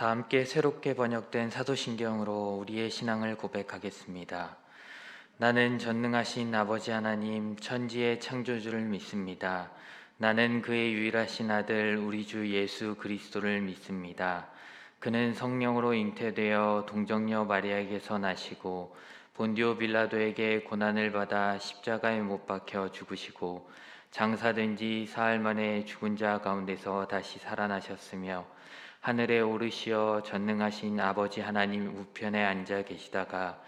다 함께 새롭게 번역된 사도신경으로 우리의 신앙을 고백하겠습니다. 나는 전능하신 아버지 하나님 천지의 창조주를 믿습니다. 나는 그의 유일하신 아들 우리 주 예수 그리스도를 믿습니다. 그는 성령으로 잉태되어 동정녀 마리아에게서 나시고 본디오 빌라도에게 고난을 받아 십자가에 못 박혀 죽으시고 장사된 지 사흘 만에 죽은 자 가운데서 다시 살아나셨으며 하늘에 오르시어 전능하신 아버지 하나님 우편에 앉아 계시다가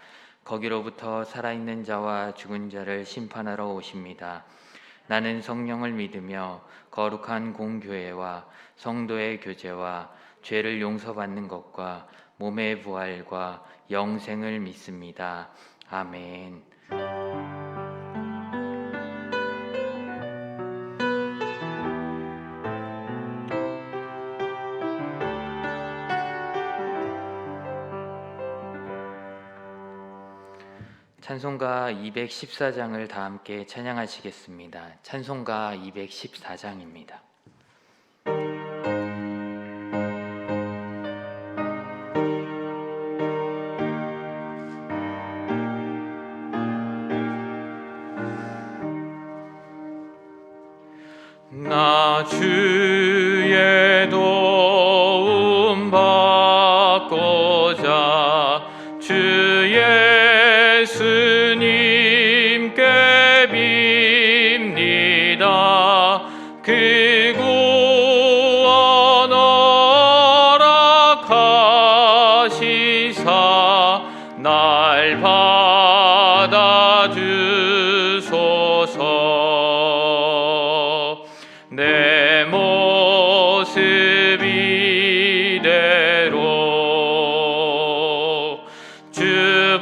거기로부터 살아있는 자와 죽은 자를 심판하러 오십니다. 나는 성령을 믿으며 거룩한 공교회와 성도의 교제와 죄를 용서받는 것과 몸의 부활과 영생을 믿습니다. 아멘. 찬송가 214장을 다 함께 찬양하시겠습니다. 찬송가 214장입니다. 나 주의 도움 받고자 주 예수님께 빕니다. 그 구원 허락하시사 날 받아주소서. 내 모습 이대로 주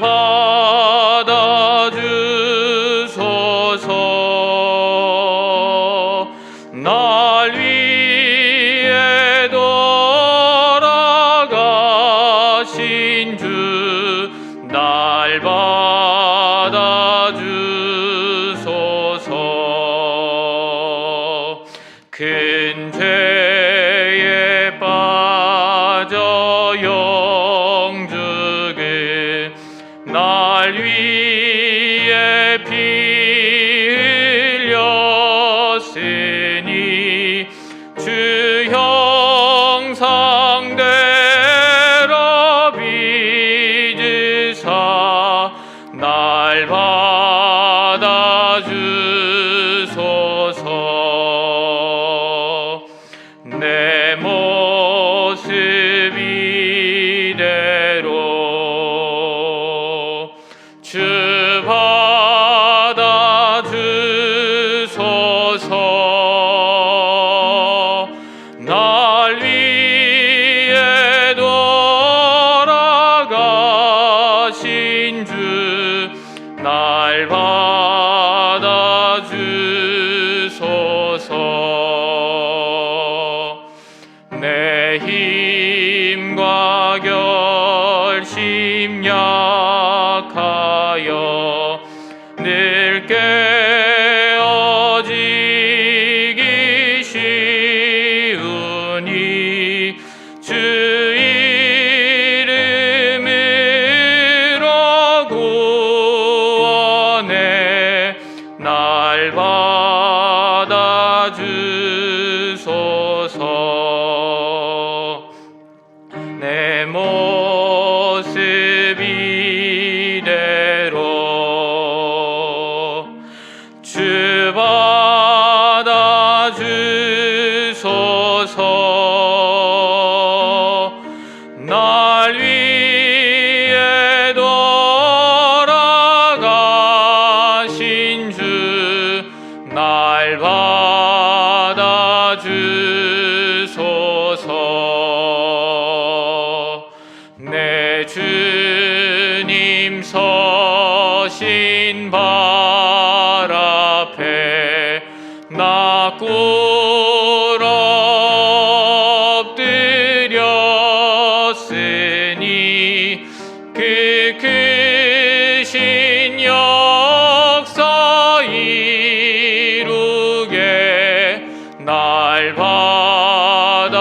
받아주소서. 날 위해 돌아가신 주 날 받아주소서. 큰 죄에 빠져 영죽은 날 위해 피 흘렸으니 주 형상대로 빚으사 날 받아주소서. 내 모습 이대로 주 받아주소서. 날 위해 돌아가신 주 날 받아주소서. 내 힘과 결심 약하여 늘 깨어지기 쉬우니 주 이름으로 구원해 날 받아주소서. 내 모습 이대로 주 받아주소서. 날 위해 돌아가신 주 날 받아주소서. 내 주님 서신 발 앞에 나 꿇어 엎드렸으니 그 크신 역사 이루게 날 받아주소서.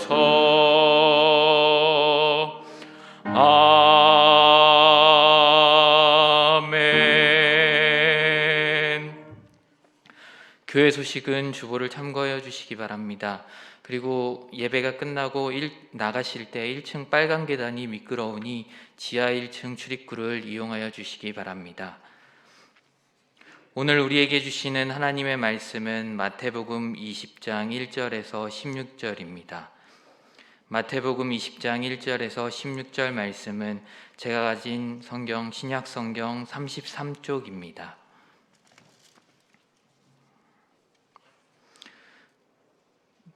하옵소서. 아멘. 교회 소식은 주보를 참고해 주시기 바랍니다. 그리고 예배가 끝나고 나가실 때 1층 빨간 계단이 미끄러우니 지하 1층 출입구를 이용하여 주시기 바랍니다. 오늘 우리에게 주시는 하나님의 말씀은 마태복음 20장 1절에서 16절입니다. 마태복음 20장 1절에서 16절 말씀은 제가 가진 성경 신약 성경 33쪽입니다.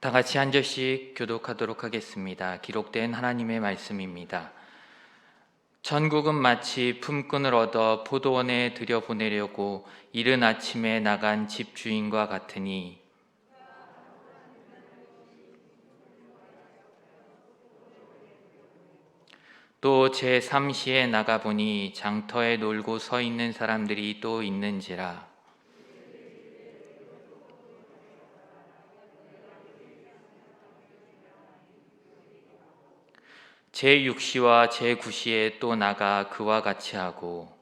다 같이 한 절씩 교독하도록 하겠습니다. 기록된 하나님의 말씀입니다. 천국은 마치 품꾼을 얻어 포도원에 들여보내려고 이른 아침에 나간 집주인과 같으니 또 제3시에 나가보니 장터에 놀고 서 있는 사람들이 또 있는지라. 제6시와 제9시에 또 나가 그와 같이 하고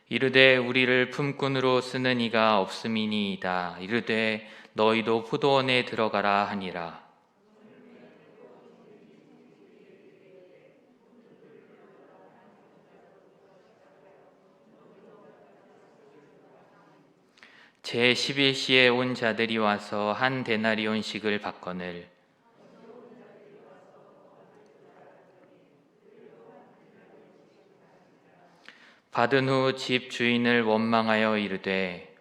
이르되 우리를 품꾼으로 쓰는 이가 없음이니이다. 이르되 너희도 포도원에 들어가라 하니라. 제11시에 온 자들이 와서 한 데나리온씩을 받거늘 받은 후 집 주인을 원망하여 이르되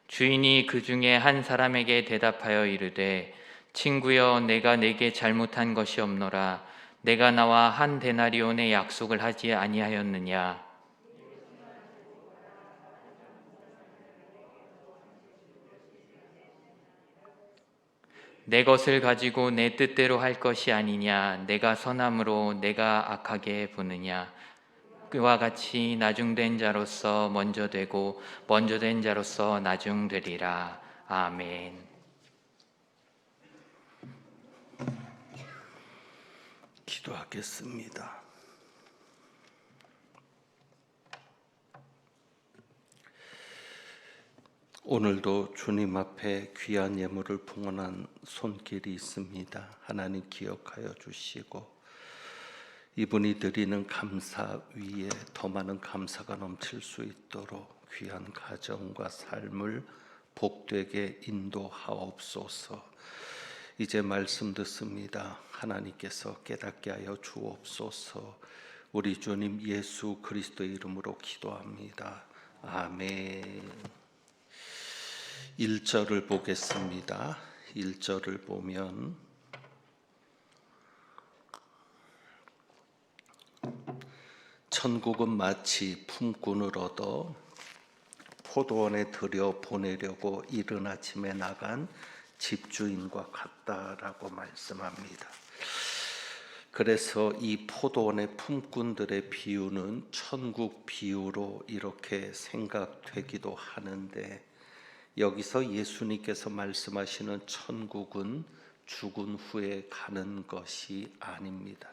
주인이 그 중에 한 사람에게 대답하여 이르되 친구여 내가 내게 잘못한 것이 없노라. 내가 나와 한 데나리온의 약속을 하지 아니하였느냐. 내 것을 가지고 내 뜻대로 할 것이 아니냐. 내가 선함으로 내가 악하게 보느냐. 그와 같이 나중된 자로서 먼저 되고 먼저 된 자로서 나중되리라. 아멘. 기도하겠습니다. 오늘도 주님 앞에 귀한 예물을 봉헌한 손길이 있습니다. 하나님 기억하여 주시고 이분이 드리는 감사 위에 더 많은 감사가 넘칠 수 있도록 귀한 가정과 삶을 복되게 인도하옵소서. 이제 말씀 듣습니다. 하나님께서 깨닫게 하여 주옵소서. 우리 주님 예수 그리스도의 이름으로 기도합니다. 아멘. 1절을 보겠습니다. 1절을 보면 천국은 마치 품꾼을 얻어 포도원에 들여 보내려고 이른 아침에 나간 집주인과 같다라고 말씀합니다. 그래서 이 포도원의 품꾼들의 비유는 천국 비유로 이렇게 생각되기도 하는데, 여기서 예수님께서 말씀하시는 천국은 죽은 후에 가는 것이 아닙니다.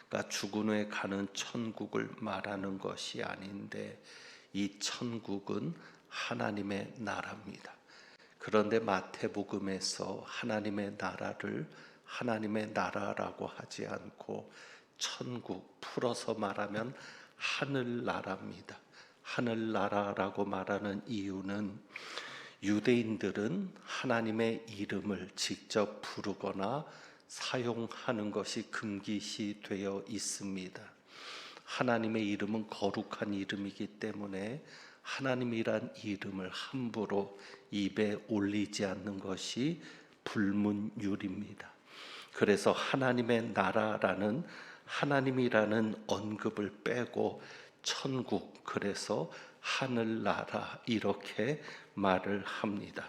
그러니까 죽은 후에 가는 천국을 말하는 것이 아닌데, 이 천국은 하나님의 나라입니다. 그런데 마태복음에서 하나님의 나라를 하나님의 나라라고 하지 않고 천국, 풀어서 말하면 하늘나라입니다. 하늘나라라고 말하는 이유는 유대인들은 하나님의 이름을 직접 부르거나 사용하는 것이 금기시 되어 있습니다. 하나님의 이름은 거룩한 이름이기 때문에 하나님이란 이름을 함부로 입에 올리지 않는 것이 불문율입니다. 그래서 하나님의 나라라는 하나님이라는 언급을 빼고 천국, 그래서 하늘나라 이렇게 말을 합니다.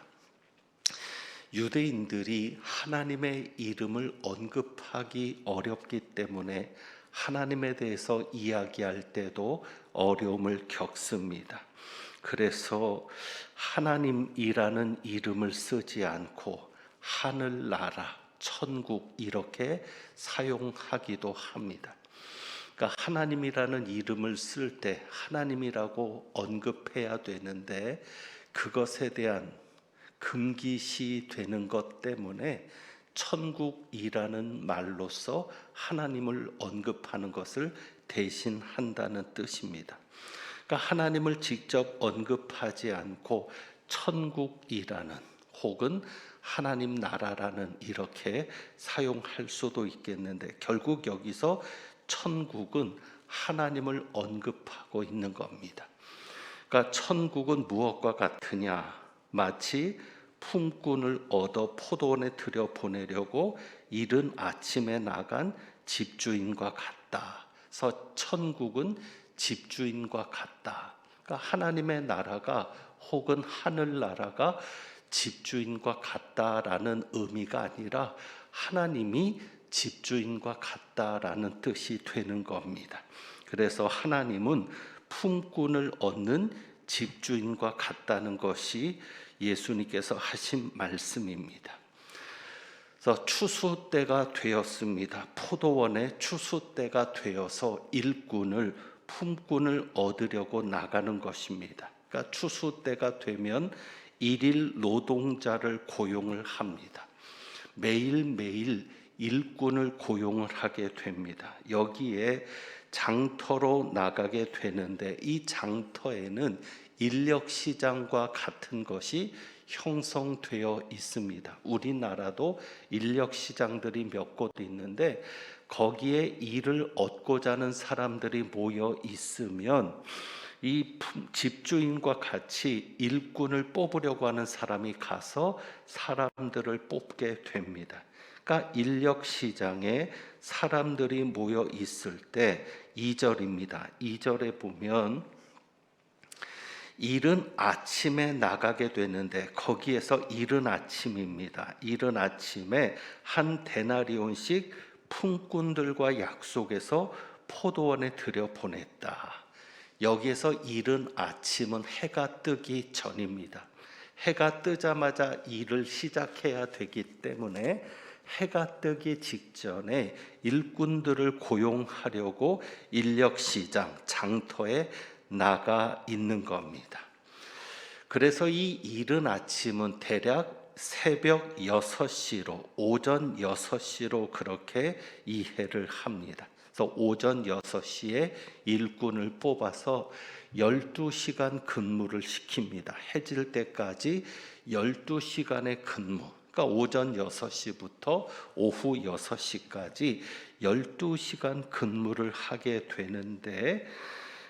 유대인들이 하나님의 이름을 언급하기 어렵기 때문에 하나님에 대해서 이야기할 때도 어려움을 겪습니다. 그래서 하나님이라는 이름을 쓰지 않고 하늘나라, 천국 이렇게 사용하기도 합니다. 그러니까 하나님이라는 이름을 쓸 때 하나님이라고 언급해야 되는데 그것에 대한 금기시 되는 것 때문에 천국이라는 말로서 하나님을 언급하는 것을 대신한다는 뜻입니다. 그러니까 하나님을 직접 언급하지 않고 천국이라는 혹은 하나님 나라라는 이렇게 사용할 수도 있겠는데 결국 여기서 천국은 하나님을 언급하고 있는 겁니다. 그러니까 천국은 무엇과 같으냐? 마치 품꾼을 얻어 포도원에 들여보내려고 이른 아침에 나간 집주인과 같다. 그래서 천국은 집주인과 같다. 그러니까 하나님의 나라가 혹은 하늘나라가 집주인과 같다라는 의미가 아니라 하나님이 집주인과 같다라는 뜻이 되는 겁니다. 그래서 하나님은 품꾼을 얻는 집주인과 같다는 것이 예수님께서 하신 말씀입니다. 그래서 추수 때가 되었습니다. 포도원의 추수 때가 되어서 품꾼을 얻으려고 나가는 것입니다. 그러니까 추수 때가 되면 일일 노동자를 고용을 합니다. 매일매일 일꾼을 고용을 하게 됩니다. 여기에 장터로 나가게 되는데 이 장터에는 인력시장과 같은 것이 형성되어 있습니다. 우리나라도 인력시장들이 몇 곳 있는데 거기에 일을 얻고자 하는 사람들이 모여 있으면 이 집주인과 같이 일꾼을 뽑으려고 하는 사람이 가서 사람들을 뽑게 됩니다. 그러니까 인력시장에 사람들이 모여 있을 때 2절입니다. 2절에 보면 이른 아침에 나가게 되는데 거기에서 이른 아침입니다. 이른 아침에 한 데나리온씩 품꾼들과 약속해서 포도원에 들여보냈다. 여기에서 이른 아침은 해가 뜨기 전입니다. 해가 뜨자마자 일을 시작해야 되기 때문에 해가 뜨기 직전에 일꾼들을 고용하려고 인력시장, 장터에 나가 있는 겁니다. 그래서 이 이른 아침은 대략 새벽 6시로, 오전 6시로 그렇게 이해를 합니다. 그래서 오전 6시에 일꾼을 뽑아서 12시간 근무를 시킵니다. 해질 때까지 12시간의 근무. 그러니까 오전 6시부터 오후 6시까지 12시간 근무를 하게 되는데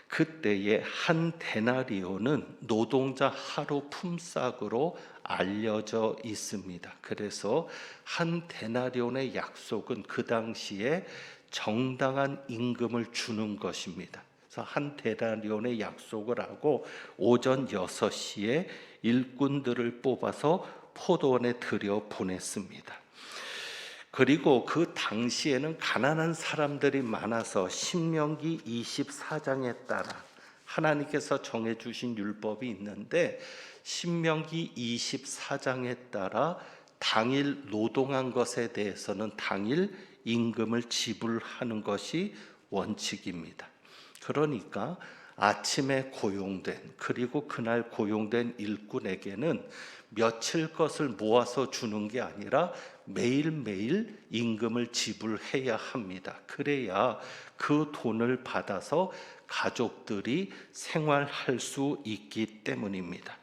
그때에 한 데나리온은 노동자 하루 품삯으로 알려져 있습니다. 그래서 한 데나리온의 약속은 그 당시에 정당한 임금을 주는 것입니다. 그래서 한 데나리온의 약속을 하고 오전 6시에 일꾼들을 뽑아서 포도원에 들여보냈습니다. 그리고 그 당시에는 가난한 사람들이 많아서 신명기 24장에 따라 하나님께서 정해주신 율법이 있는데 신명기 24장에 따라 당일 노동한 것에 대해서는 당일 임금을 지불하는 것이 원칙입니다. 그러니까 아침에 고용된 그리고 그날 고용된 일꾼에게는 며칠 것을 모아서 주는 게 아니라 매일매일 임금을 지불해야 합니다. 그래야 그 돈을 받아서 가족들이 생활할 수 있기 때문입니다.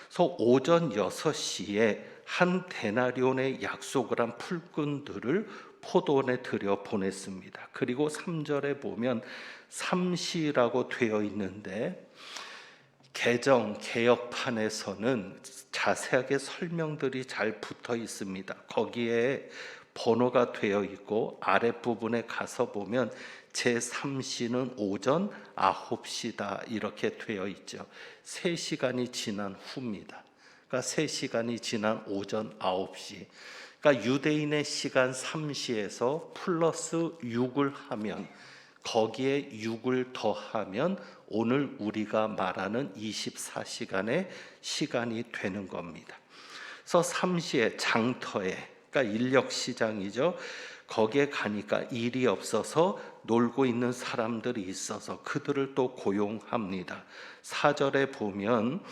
그래서 오전 6시에 한 데나리온의 약속을 한 풀꾼들을 포도원에 들여보냈습니다. 그리고 3절에 보면 삼시라고 되어 있는데 개역판에서는 자세하게 설명들이 잘 붙어 있습니다. 거기에 번호가 되어 있고 아랫부분에 가서 보면 제3시는 오전 9시다 이렇게 되어 있죠. 3시간이 지난 후입니다. 그러니까 3시간이 지난 오전 9시. 그러니까 유대인의 시간 3시에서 플러스 6을 하면, 거기에 6을 더하면 오늘 우리가 말하는 24시간의 시간이 되는 겁니다. 그래서 3시에 장터에, 그러니까 인력시장이죠. 거기에 가니까 일이 없어서 놀고 있는 사람들이 있어서 그들을 또 고용합니다. 4절에 보면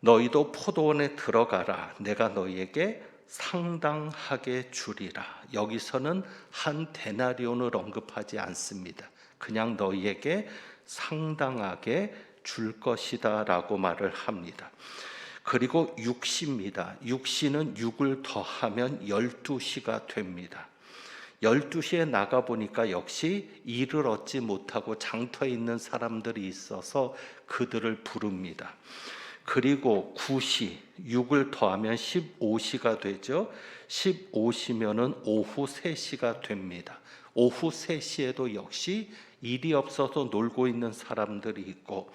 너희도 포도원에 들어가라. 내가 너희에게 상당하게 주리라. 여기서는 한 데나리온을 언급하지 않습니다. 그냥 너희에게 상당하게 줄 것이다 라고 말을 합니다. 그리고 6시입니다. 6시는 6을 더하면 12시가 됩니다. 12시에 나가보니까 역시 일을 얻지 못하고 장터에 있는 사람들이 있어서 그들을 부릅니다. 그리고 9시, 6을 더하면 15시가 되죠. 15시면은 오후 3시가 됩니다. 오후 3시에도 역시 일이 없어서 놀고 있는 사람들이 있고,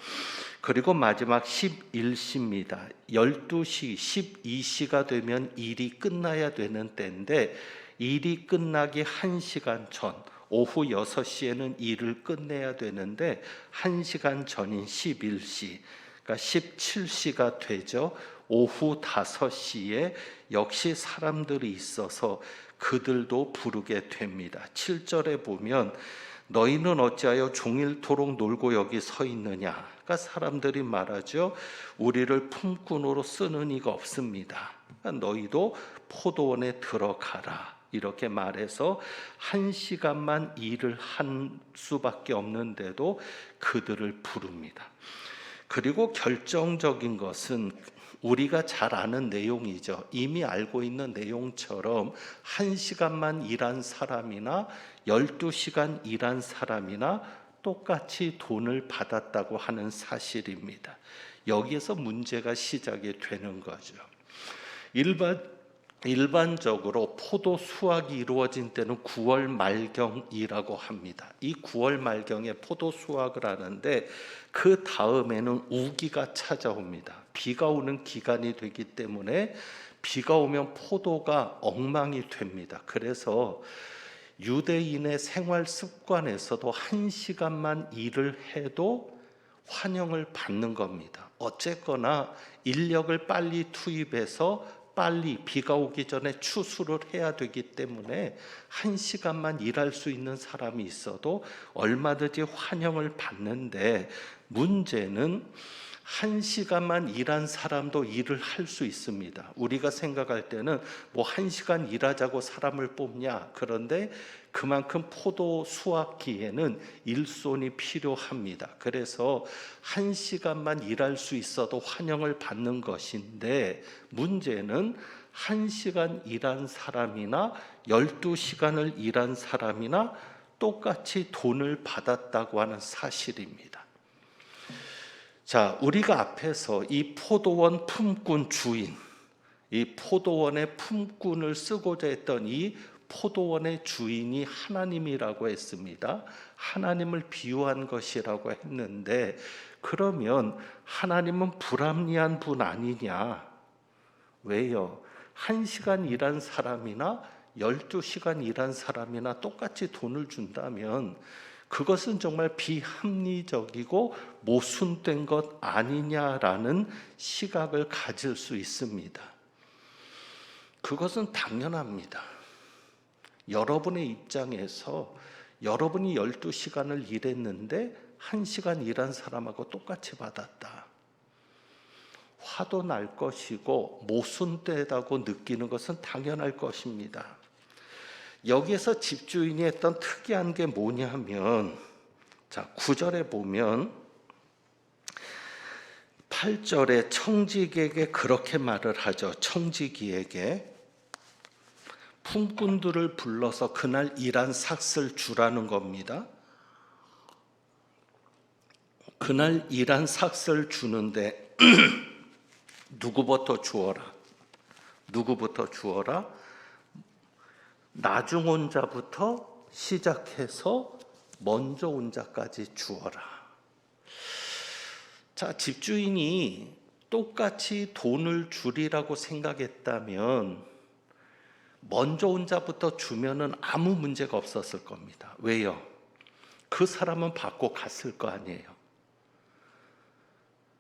그리고 마지막 11시입니다. 12시, 12시가 되면 일이 끝나야 되는 때인데 일이 끝나기 1시간 전, 오후 6시에는 일을 끝내야 되는데 1시간 전인 11시, 그러니까 17시가 되죠. 오후 5시에 역시 사람들이 있어서 그들도 부르게 됩니다. 7절에 보면 너희는 어찌하여 종일토록 놀고 여기 서 있느냐. 그러니까 사람들이 말하죠. 우리를 품꾼으로 쓰는 이가 없습니다. 그러니까 너희도 포도원에 들어가라. 이렇게 말해서 1시간만 일을 한 수밖에 없는데도 그들을 부릅니다. 그리고 결정적인 것은 우리가 잘 아는 내용이죠. 이미 알고 있는 내용처럼 1시간만 일한 사람이나 12시간 일한 사람이나 똑같이 돈을 받았다고 하는 사실입니다. 여기에서 문제가 시작이 되는 거죠. 일반적으로 포도 수확이 이루어진 때는 9월 말경이라고 합니다. 이 9월 말경에 포도 수확을 하는데 그 다음에는 우기가 찾아옵니다. 비가 오는 기간이 되기 때문에 비가 오면 포도가 엉망이 됩니다. 그래서 유대인의 생활 습관에서도 1시간만 일을 해도 환영을 받는 겁니다. 어쨌거나 인력을 빨리 투입해서 빨리 비가 오기 전에 추수를 해야 되기 때문에 1시간만 일할 수 있는 사람이 있어도 얼마든지 환영을 받는데, 문제는 1시간만 일한 사람도 일을 할 수 있습니다. 우리가 생각할 때는 뭐 1시간 일하자고 사람을 뽑냐. 그런데 그만큼 포도 수확기에는 일손이 필요합니다. 그래서 1시간만 일할 수 있어도 환영을 받는 것인데, 문제는 1시간 일한 사람이나 12시간을 일한 사람이나 똑같이 돈을 받았다고 하는 사실입니다. 자, 우리가 앞에서 이 포도원 품꾼 주인, 이 포도원의 품꾼을 쓰고자 했던 이 포도원의 주인이 하나님이라고 했습니다. 하나님을 비유한 것이라고 했는데, 그러면 하나님은 불합리한 분 아니냐? 왜요? 1시간 일한 사람이나 12시간 일한 사람이나 똑같이 돈을 준다면 그것은 정말 비합리적이고 모순된 것 아니냐라는 시각을 가질 수 있습니다. 그것은 당연합니다. 여러분의 입장에서 여러분이 12시간을 일했는데 1시간 일한 사람하고 똑같이 받았다. 화도 날 것이고 모순되다고 느끼는 것은 당연할 것입니다. 여기에서 집주인이 했던 특이한 게 뭐냐면, 자, 9절에 보면 8절에 청지기에게 그렇게 말을 하죠. 청지기에게 품꾼들을 불러서 그날 일한 삭을 주라는 겁니다. 그날 일한 삭을 주는데 누구부터 주어라? 누구부터 주어라? 나중 온 자부터 시작해서 먼저 온 자까지 주어라. 자, 집주인이 똑같이 돈을 주리라고 생각했다면 먼저 온 자부터 주면은 아무 문제가 없었을 겁니다. 왜요? 그 사람은 받고 갔을 거 아니에요.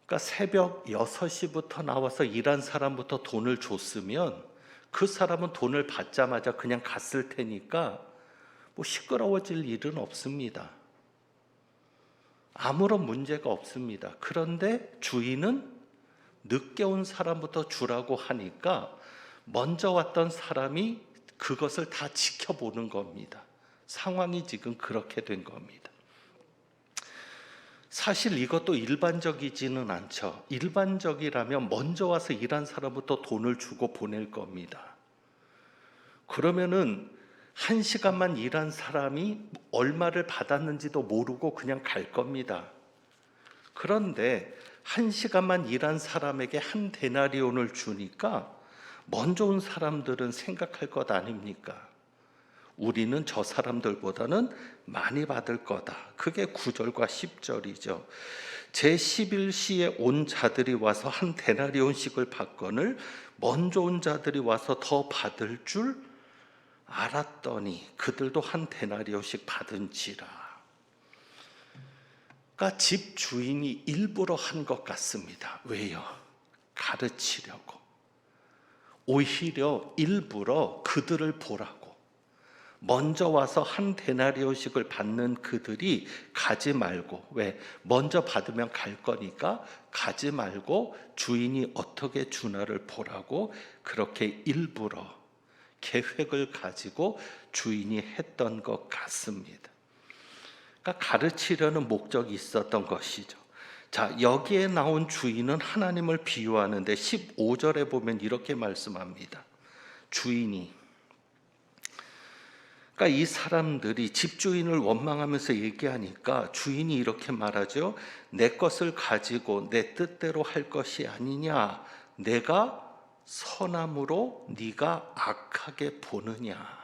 그러니까 새벽 6시부터 나와서 일한 사람부터 돈을 줬으면 그 사람은 돈을 받자마자 그냥 갔을 테니까 뭐 시끄러워질 일은 없습니다. 아무런 문제가 없습니다. 그런데 주인은 늦게 온 사람부터 주라고 하니까 먼저 왔던 사람이 그것을 다 지켜보는 겁니다. 상황이 지금 그렇게 된 겁니다. 사실 이것도 일반적이지는 않죠. 일반적이라면 먼저 와서 일한 사람부터 돈을 주고 보낼 겁니다. 그러면은 1시간만 일한 사람이 얼마를 받았는지도 모르고 그냥 갈 겁니다. 그런데 1시간만 일한 사람에게 한 데나리온을 주니까 먼저 온 사람들은 생각할 것 아닙니까? 우리는 저 사람들보다는 많이 받을 거다. 그게 9절과 10절이죠. 제11시에 온 자들이 와서 한 데나리온씩을 받거늘 먼저 온 자들이 와서 더 받을 줄 알았더니 그들도 한 데나리온씩 받은지라. 그러니까 집 주인이 일부러 한 것 같습니다. 왜요? 가르치려고. 오히려 일부러 그들을 보라고. 먼저 와서 한 데나리온씩을 받는 그들이 가지 말고, 왜? 먼저 받으면 갈 거니까 가지 말고 주인이 어떻게 주나를 보라고 그렇게 일부러 계획을 가지고 주인이 했던 것 같습니다. 그러니까 가르치려는 목적이 있었던 것이죠. 자, 여기에 나온 주인은 하나님을 비유하는데 15절에 보면 이렇게 말씀합니다. 주인이, 그러니까 이 사람들이 집주인을 원망하면서 얘기하니까 주인이 이렇게 말하죠. 내 것을 가지고 내 뜻대로 할 것이 아니냐. 내가 선함으로 네가 악하게 보느냐.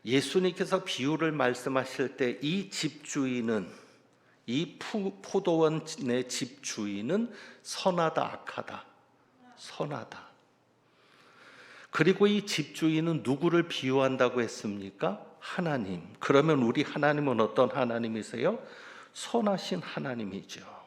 예수님께서 비유를 말씀하실 때 이 집주인은, 이 포도원의 집주인은 선하다, 악하다? 선하다. 그리고 이 집주인은 누구를 비유한다고 했습니까? 하나님. 그러면 우리 하나님은 어떤 하나님이세요? 선하신 하나님이죠.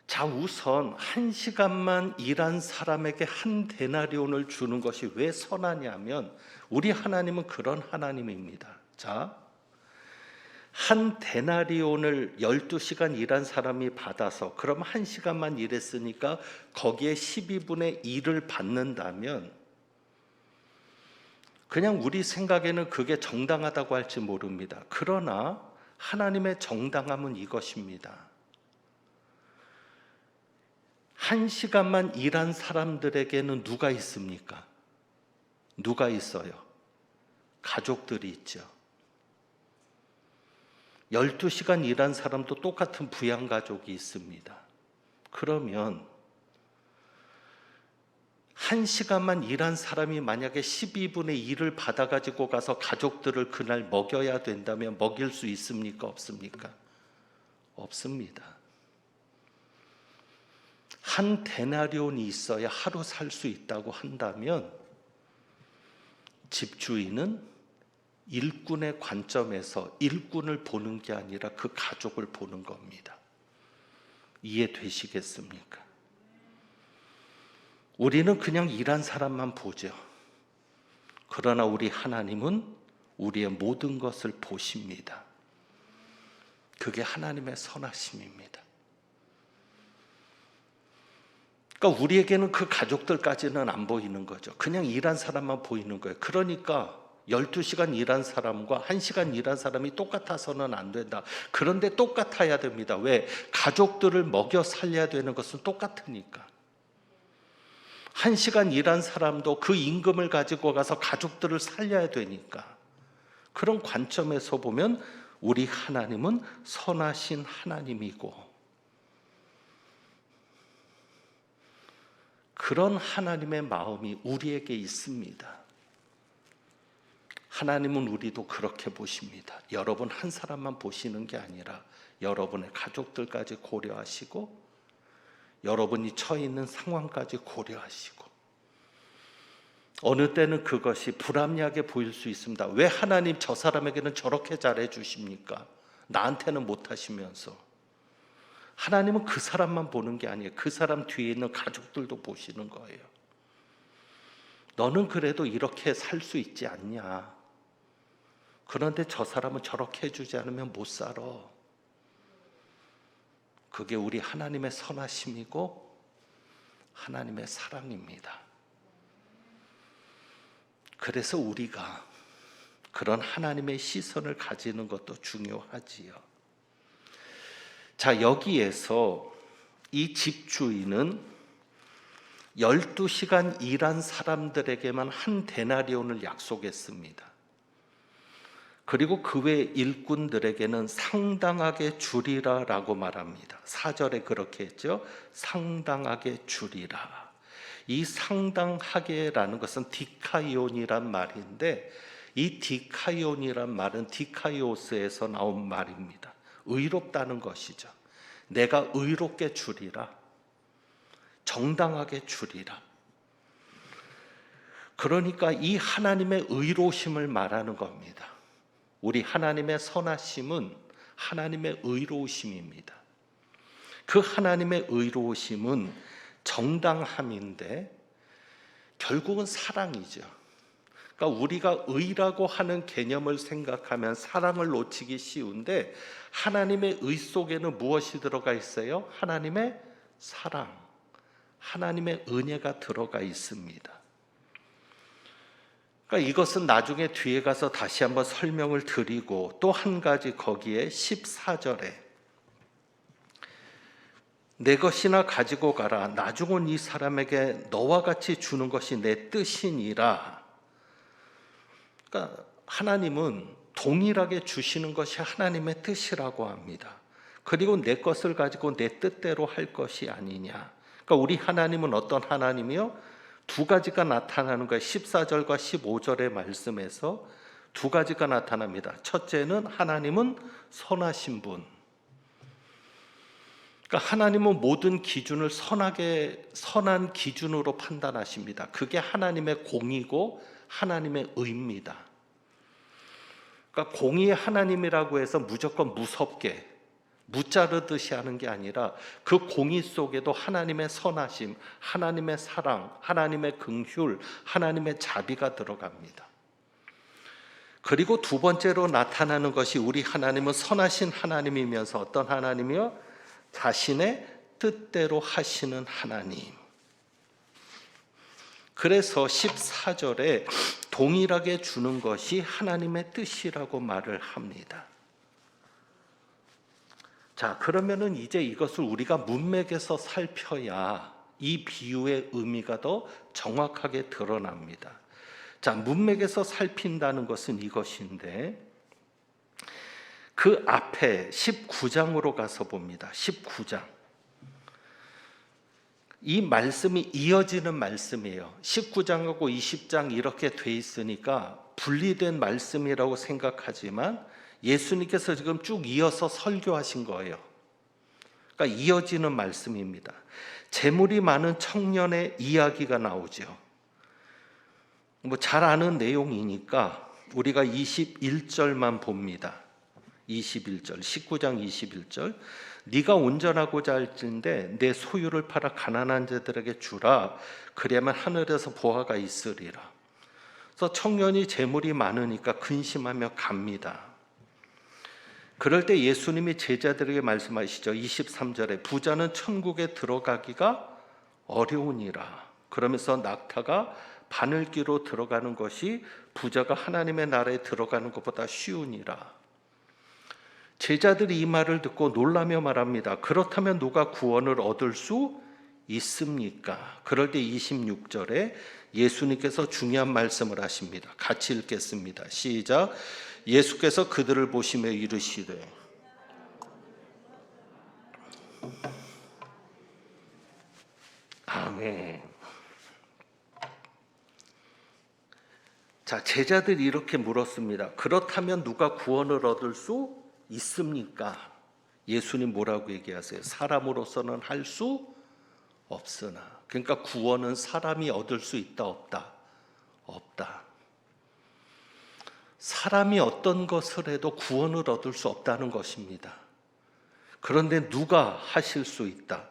자, 우선 1시간만 일한 사람에게 한 데나리온을 주는 것이 왜 선하냐면 우리 하나님은 그런 하나님입니다. 자, 한 데나리온을 12시간 일한 사람이 받아서 그럼 1시간만 일했으니까 거기에 12분의 1을 받는다면 그냥 우리 생각에는 그게 정당하다고 할지 모릅니다. 그러나 하나님의 정당함은 이것입니다. 1시간만 일한 사람들에게는 누가 있습니까? 누가 있어요? 가족들이 있죠. 12시간 일한 사람도 똑같은 부양가족이 있습니다. 그러면 1시간만 일한 사람이 만약에 12분의 1을 받아가지고 가서 가족들을 그날 먹여야 된다면 먹일 수 있습니까? 없습니까? 없습니다. 한 데나리온이 있어야 하루 살 수 있다고 한다면 집주인은 일꾼의 관점에서 일꾼을 보는 게 아니라 그 가족을 보는 겁니다. 이해되시겠습니까? 우리는 그냥 일한 사람만 보죠. 그러나 우리 하나님은 우리의 모든 것을 보십니다. 그게 하나님의 선하심입니다. 그러니까 우리에게는 그 가족들까지는 안 보이는 거죠. 그냥 일한 사람만 보이는 거예요. 그러니까 12시간 일한 사람과 1시간 일한 사람이 똑같아서는 안 된다. 그런데 똑같아야 됩니다. 왜? 가족들을 먹여 살려야 되는 것은 똑같으니까. 1시간 일한 사람도 그 임금을 가지고 가서 가족들을 살려야 되니까. 그런 관점에서 보면 우리 하나님은 선하신 하나님이고 그런 하나님의 마음이 우리에게 있습니다. 하나님은 우리도 그렇게 보십니다. 여러분 한 사람만 보시는 게 아니라 여러분의 가족들까지 고려하시고 여러분이 처해 있는 상황까지 고려하시고 어느 때는 그것이 불합리하게 보일 수 있습니다. 왜 하나님 저 사람에게는 저렇게 잘해 주십니까? 나한테는 못 하시면서. 하나님은 그 사람만 보는 게 아니에요. 그 사람 뒤에 있는 가족들도 보시는 거예요. 너는 그래도 이렇게 살 수 있지 않냐? 그런데 저 사람은 저렇게 해주지 않으면 못 살아. 그게 우리 하나님의 선하심이고 하나님의 사랑입니다. 그래서 우리가 그런 하나님의 시선을 가지는 것도 중요하지요. 자, 여기에서 이 집주인은 12시간 일한 사람들에게만 한 데나리온을 약속했습니다. 그리고 그 외 일꾼들에게는 상당하게 주리라 라고 말합니다. 4절에 그렇게 했죠. 상당하게 주리라. 이 상당하게라는 것은 디카이온이란 말인데 이 디카이온이란 말은 디카이오스에서 나온 말입니다. 의롭다는 것이죠. 내가 의롭게 주리라. 정당하게 주리라. 그러니까 이 하나님의 의로우심을 말하는 겁니다. 우리 하나님의 선하심은 하나님의 의로우심입니다. 그 하나님의 의로우심은 정당함인데 결국은 사랑이죠. 그러니까 우리가 의라고 하는 개념을 생각하면 사랑을 놓치기 쉬운데 하나님의 의 속에는 무엇이 들어가 있어요? 하나님의 사랑, 하나님의 은혜가 들어가 있습니다. 그러니까 이것은 나중에 뒤에 가서 다시 한번 설명을 드리고 또 한 가지 거기에 14절에 내 것이나 가지고 가라. 나중은 이 사람에게 너와 같이 주는 것이 내 뜻이니라. 그러니까 하나님은 동일하게 주시는 것이 하나님의 뜻이라고 합니다. 그리고 내 것을 가지고 내 뜻대로 할 것이 아니냐. 그러니까 우리 하나님은 어떤 하나님이요? 두 가지가 나타나는 거예요. 14절과 15절의 말씀에서 두 가지가 나타납니다. 첫째는 하나님은 선하신 분. 그러니까 하나님은 모든 기준을 선한 기준으로 판단하십니다. 그게 하나님의 공의고 하나님의 의입니다. 그러니까 공의의 하나님이라고 해서 무조건 무섭게 무자르듯이 하는 게 아니라 그 공의 속에도 하나님의 선하심, 하나님의 사랑, 하나님의 긍휼, 하나님의 자비가 들어갑니다. 그리고 두 번째로 나타나는 것이 우리 하나님은 선하신 하나님이면서 어떤 하나님이요? 자신의 뜻대로 하시는 하나님. 그래서 14절에 동일하게 주는 것이 하나님의 뜻이라고 말을 합니다. 자, 그러면은 이제 이것을 우리가 문맥에서 살펴야 이 비유의 의미가 더 정확하게 드러납니다. 자, 문맥에서 살핀다는 것은 이것인데 그 앞에 19장으로 가서 봅니다. 19장. 이 말씀이 이어지는 말씀이에요. 19장하고 20장 이렇게 돼 있으니까 분리된 말씀이라고 생각하지만 예수님께서 지금 쭉 이어서 설교하신 거예요. 그러니까 이어지는 말씀입니다. 재물이 많은 청년의 이야기가 나오죠. 뭐 잘 아는 내용이니까 우리가 21절만 봅니다. 21절, 19장 21절. 네가 온전하고자 할진대 내 소유를 팔아 가난한 자들에게 주라. 그래야만 하늘에서 보화가 있으리라. 그래서 청년이 재물이 많으니까 근심하며 갑니다. 그럴 때 예수님이 제자들에게 말씀하시죠. 23절에 부자는 천국에 들어가기가 어려우니라. 그러면서 낙타가 바늘기로 들어가는 것이 부자가 하나님의 나라에 들어가는 것보다 쉬우니라. 제자들이 이 말을 듣고 놀라며 말합니다. 그렇다면 누가 구원을 얻을 수 있습니까? 그럴 때 26절에 예수님께서 중요한 말씀을 하십니다. 같이 읽겠습니다. 시작. 예수께서 그들을 보시며 이르시되 아멘. 자, 제자들이 이렇게 물었습니다. 그렇다면 누가 구원을 얻을 수 있습니까? 예수님 뭐라고 얘기하세요? 사람으로서는 할 수 없으나. 그러니까 구원은 사람이 얻을 수 있다 없다? 없다. 사람이 어떤 것을 해도 구원을 얻을 수 없다는 것입니다. 그런데 누가 하실 수 있다?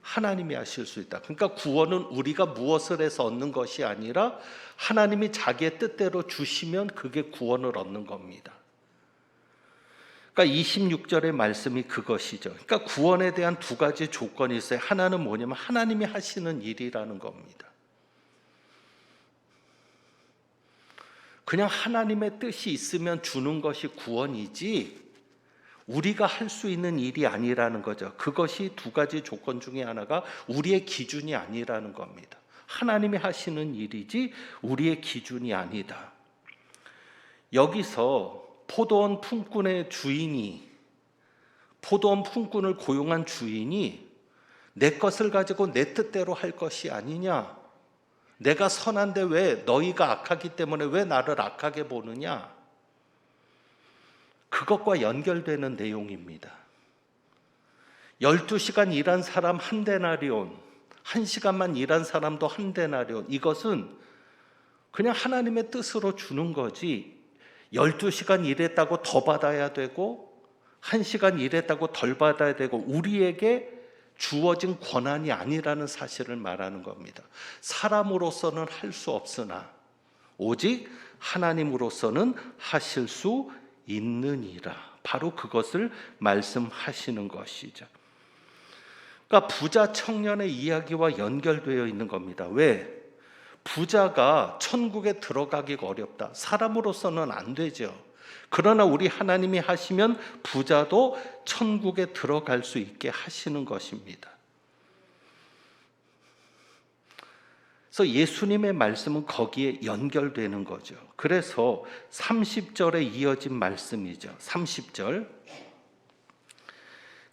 하나님이 하실 수 있다. 그러니까 구원은 우리가 무엇을 해서 얻는 것이 아니라 하나님이 자기의 뜻대로 주시면 그게 구원을 얻는 겁니다. 그러니까 26절의 말씀이 그것이죠. 그러니까 구원에 대한 두 가지 조건이 있어요. 하나는 뭐냐면 하나님이 하시는 일이라는 겁니다. 그냥 하나님의 뜻이 있으면 주는 것이 구원이지 우리가 할 수 있는 일이 아니라는 거죠. 그것이 두 가지 조건 중에 하나가 우리의 기준이 아니라는 겁니다. 하나님이 하시는 일이지 우리의 기준이 아니다. 여기서 포도원 품꾼의 주인이, 포도원 품꾼을 고용한 주인이 내 것을 가지고 내 뜻대로 할 것이 아니냐, 내가 선한데 왜 너희가 악하기 때문에 왜 나를 악하게 보느냐, 그것과 연결되는 내용입니다. 12시간 일한 사람 한 데나리온, 1시간만 일한 사람도 한 데나리온, 이것은 그냥 하나님의 뜻으로 주는 거지 12시간 일했다고 더 받아야 되고 1시간 일했다고 덜 받아야 되고 우리에게 주어진 권한이 아니라는 사실을 말하는 겁니다. 사람으로서는 할 수 없으나 오직 하나님으로서는 하실 수 있느니라. 바로 그것을 말씀하시는 것이죠. 그러니까 부자 청년의 이야기와 연결되어 있는 겁니다. 왜? 부자가 천국에 들어가기가 어렵다. 사람으로서는 안 되죠. 그러나 우리 하나님이 하시면 부자도 천국에 들어갈 수 있게 하시는 것입니다. 그래서 예수님의 말씀은 거기에 연결되는 거죠. 그래서 30절에 이어진 말씀이죠. 30절.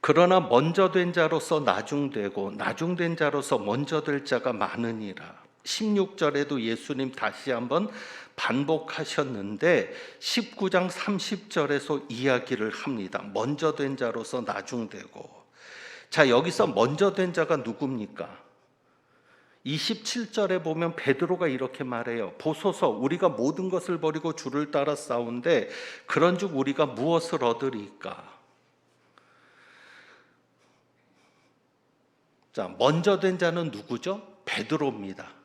그러나 먼저 된 자로서 나중되고 나중된 자로서 먼저 될 자가 많으니라. 16절에도 예수님 다시 한번 반복하셨는데 19장 30절에서 이야기를 합니다. 먼저 된 자로서 나중되고. 자, 여기서 먼저 된 자가 누굽니까? 27절에 보면 베드로가 이렇게 말해요. 보소서, 우리가 모든 것을 버리고 주를 따라 싸운데 그런즉 우리가 무엇을 얻으리까? 자, 먼저 된 자는 누구죠? 베드로입니다.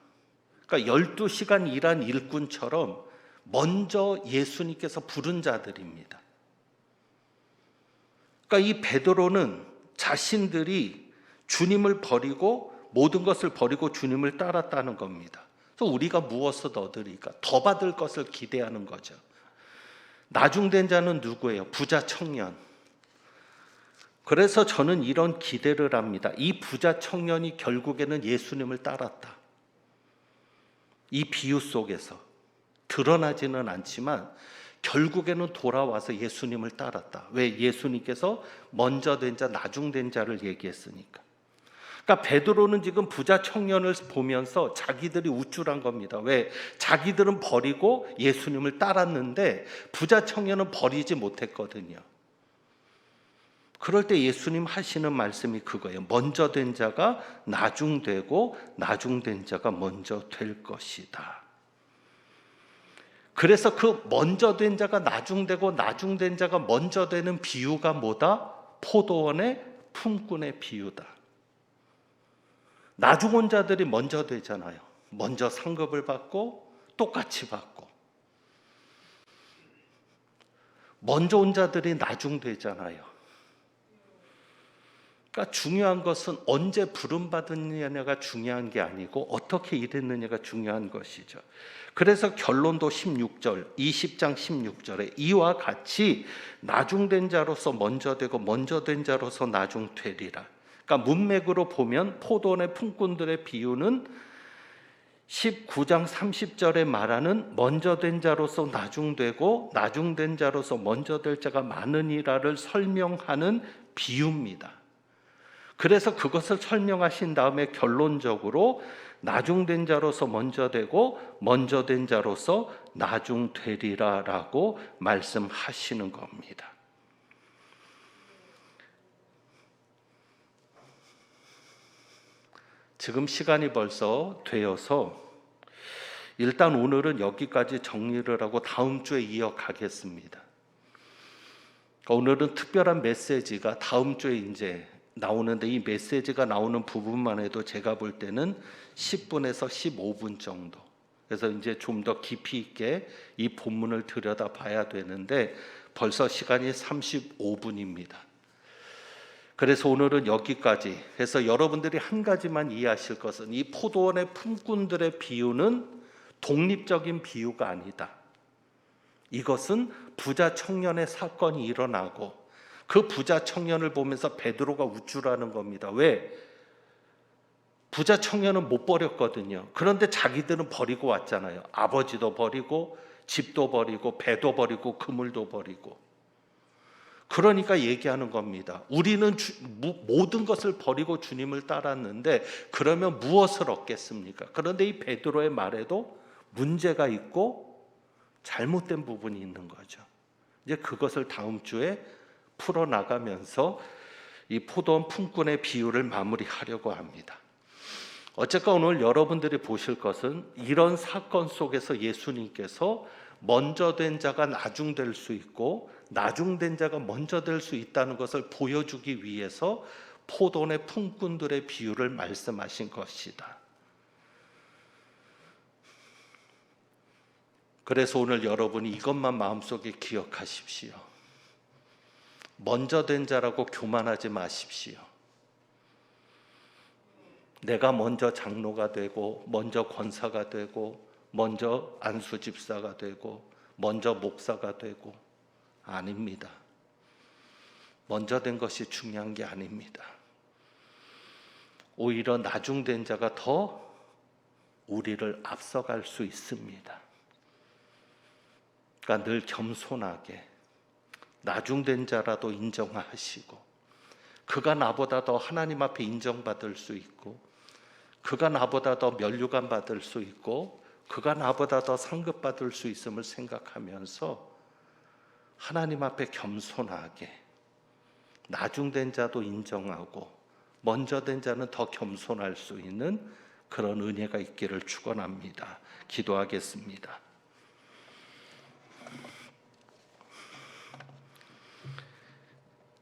그러니까 12시간 일한 일꾼처럼 먼저 예수님께서 부른 자들입니다. 그러니까 이 베드로는 자신들이 주님을 버리고 모든 것을 버리고 주님을 따랐다는 겁니다. 그래서 우리가 무엇을 얻으리까? 더 받을 것을 기대하는 거죠. 나중된 자는 누구예요? 부자 청년. 그래서 저는 이런 기대를 합니다. 이 부자 청년이 결국에는 예수님을 따랐다. 이 비유 속에서 드러나지는 않지만 결국에는 돌아와서 예수님을 따랐다. 왜? 예수님께서 먼저 된 자, 나중된 자를 얘기했으니까. 그러니까 베드로는 지금 부자 청년을 보면서 자기들이 우쭐한 겁니다. 왜? 자기들은 버리고 예수님을 따랐는데 부자 청년은 버리지 못했거든요. 그럴 때 예수님 하시는 말씀이 그거예요. 먼저 된 자가 나중되고 나중된 자가 먼저 될 것이다. 그래서 그 먼저 된 자가 나중되고 나중된 자가 먼저 되는 비유가 뭐다? 포도원의 품꾼의 비유다. 나중 온 자들이 먼저 되잖아요. 먼저 상급을 받고 똑같이 받고. 먼저 온 자들이 나중 되잖아요. 그러니까 중요한 것은 언제 부름받았느냐가 중요한 게 아니고 어떻게 일했느냐가 중요한 것이죠. 그래서 결론도 16절, 20장 16절에 이와 같이 나중된 자로서 먼저 되고 먼저 된 자로서 나중 되리라. 그러니까 문맥으로 보면 포도원의 품꾼들의 비유는 19장 30절에 말하는 먼저 된 자로서 나중되고 나중된 자로서 먼저 될 자가 많으니라를 설명하는 비유입니다. 그래서 그것을 설명하신 다음에 결론적으로 나중된 자로서 먼저 되고 먼저 된 자로서 나중되리라라고 말씀하시는 겁니다. 지금 시간이 벌써 되어서 일단 오늘은 여기까지 정리를 하고 다음 주에 이어가겠습니다. 오늘은 특별한 메시지가 다음 주에 이제 나오는데, 이 메시지가 나오는 부분만 해도 제가 볼 때는 10분에서 15분 정도. 그래서 이제 좀 더 깊이 있게 이 본문을 들여다 봐야 되는데 벌써 시간이 35분입니다. 그래서 오늘은 여기까지 해서 여러분들이 한 가지만 이해하실 것은, 이 포도원의 품꾼들의 비유는 독립적인 비유가 아니다. 이것은 부자 청년의 사건이 일어나고 그 부자 청년을 보면서 베드로가 우쭐하는 겁니다. 왜? 부자 청년은 못 버렸거든요. 그런데 자기들은 버리고 왔잖아요. 아버지도 버리고 집도 버리고 배도 버리고 그물도 버리고. 그러니까 얘기하는 겁니다. 우리는 모든 것을 버리고 주님을 따랐는데 그러면 무엇을 얻겠습니까? 그런데 이 베드로의 말에도 문제가 있고 잘못된 부분이 있는 거죠. 이제 그것을 다음 주에 풀어나가면서 이 포도원 품꾼의 비유를 마무리하려고 합니다. 어쨌건 오늘 여러분들이 보실 것은, 이런 사건 속에서 예수님께서 먼저 된 자가 나중될 수 있고 나중된 자가 먼저 될 수 있다는 것을 보여주기 위해서 포도원의 품꾼들의 비유를 말씀하신 것이다. 그래서 오늘 여러분이 이것만 마음속에 기억하십시오. 먼저 된 자라고 교만하지 마십시오. 내가 먼저 장로가 되고 먼저 권사가 되고 먼저 안수집사가 되고 먼저 목사가 되고, 아닙니다. 먼저 된 것이 중요한 게 아닙니다. 오히려 나중된 자가 더 우리를 앞서갈 수 있습니다. 그러니까 늘 겸손하게 나중된 자라도 인정하시고, 그가 나보다 더 하나님 앞에 인정받을 수 있고, 그가 나보다 더 면류관 받을 수 있고, 그가 나보다 더 상급받을 수 있음을 생각하면서 하나님 앞에 겸손하게 나중된 자도 인정하고 먼저 된 자는 더 겸손할 수 있는 그런 은혜가 있기를 축원합니다. 기도하겠습니다.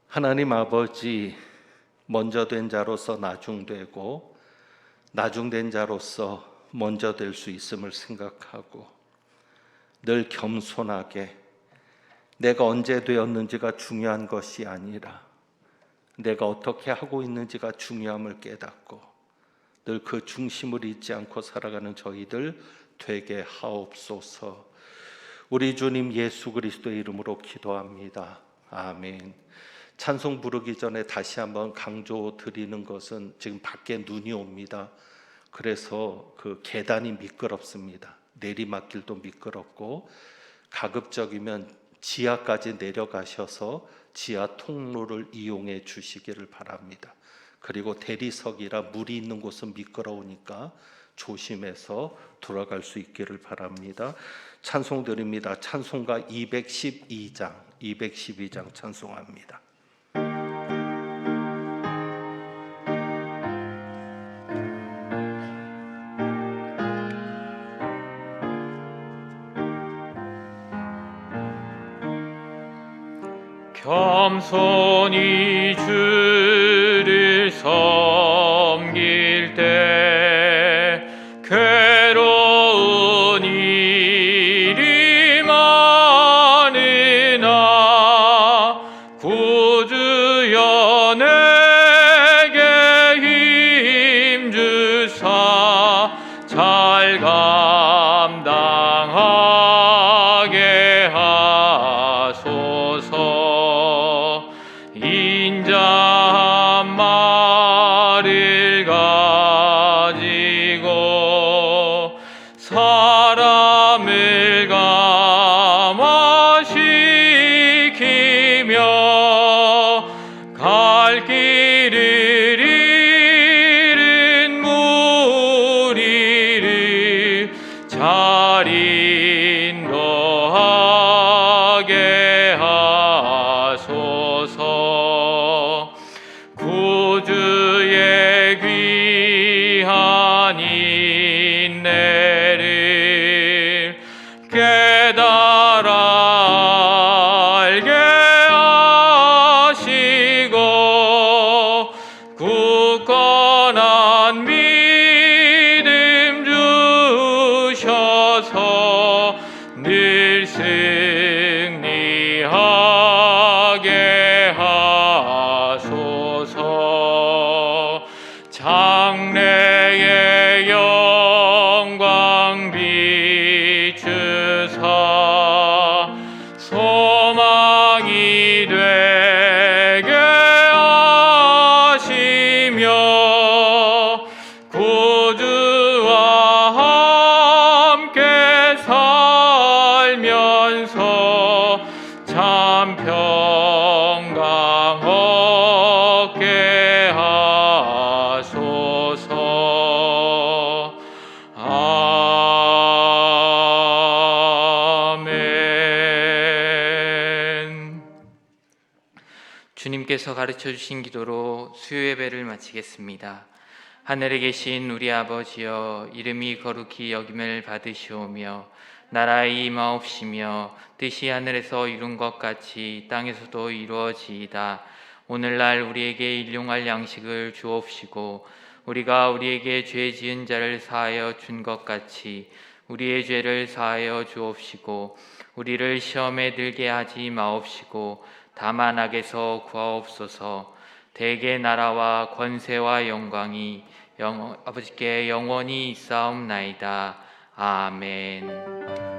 하나님 아버지, 먼저 된 자로서 나중되고 나중된 자로서 먼저 될 수 있음을 생각하고 늘 겸손하게 내가 언제 되었는지가 중요한 것이 아니라 내가 어떻게 하고 있는지가 중요함을 깨닫고 늘 그 중심을 잊지 않고 살아가는 저희들 되게 하옵소서. 우리 주님 예수 그리스도의 이름으로 기도합니다. 아멘. 찬송 부르기 전에 다시 한번 강조드리는 것은, 지금 밖에 눈이 옵니다. 그래서 그 계단이 미끄럽습니다. 내리막길도 미끄럽고, 가급적이면 지하까지 내려가셔서 지하 통로를 이용해 주시기를 바랍니다. 그리고 대리석이라 물이 있는 곳은 미끄러우니까 조심해서 돌아갈 수 있기를 바랍니다. 찬송 드립니다. 찬송가 212장 찬송합니다. 겸손히 주를 섬길 때 괴로운 일이 많으나 구주여 내게 힘 주사 잘 감당하게 하소서. 인자 한 마리를 가지고 사람을 감화시키며 갈 길을 잃은 무리를 잘 인도하게 하소서. 구주의 귀한 깨달아 알게 하시고 굳건한 믿음 주셔서 늘 승리하게 하소서. 장래의 영광 비추사 소망이 되게 하시며 구주와 함께 살면서 참 평강 얻게 하소서. 아멘. 주님께서 가르쳐 주신 기도로 수요 예배를 마치겠습니다. 하늘에 계신 우리 아버지여, 이름이 거룩히 여김을 받으시오며 나라의 임하옵시며 뜻이 하늘에서 이룬 것 같이 땅에서도 이루어지이다. 오늘날 우리에게 일용할 양식을 주옵시고 우리가 우리에게 죄 지은 자를 사하여 준 것 같이 우리의 죄를 사하여 주옵시고 우리를 시험에 들게 하지 마옵시고 다만 악에서 구하옵소서. 대개 나라와 권세와 영광이 아버지께 영원히 있사옵나이다. 아멘.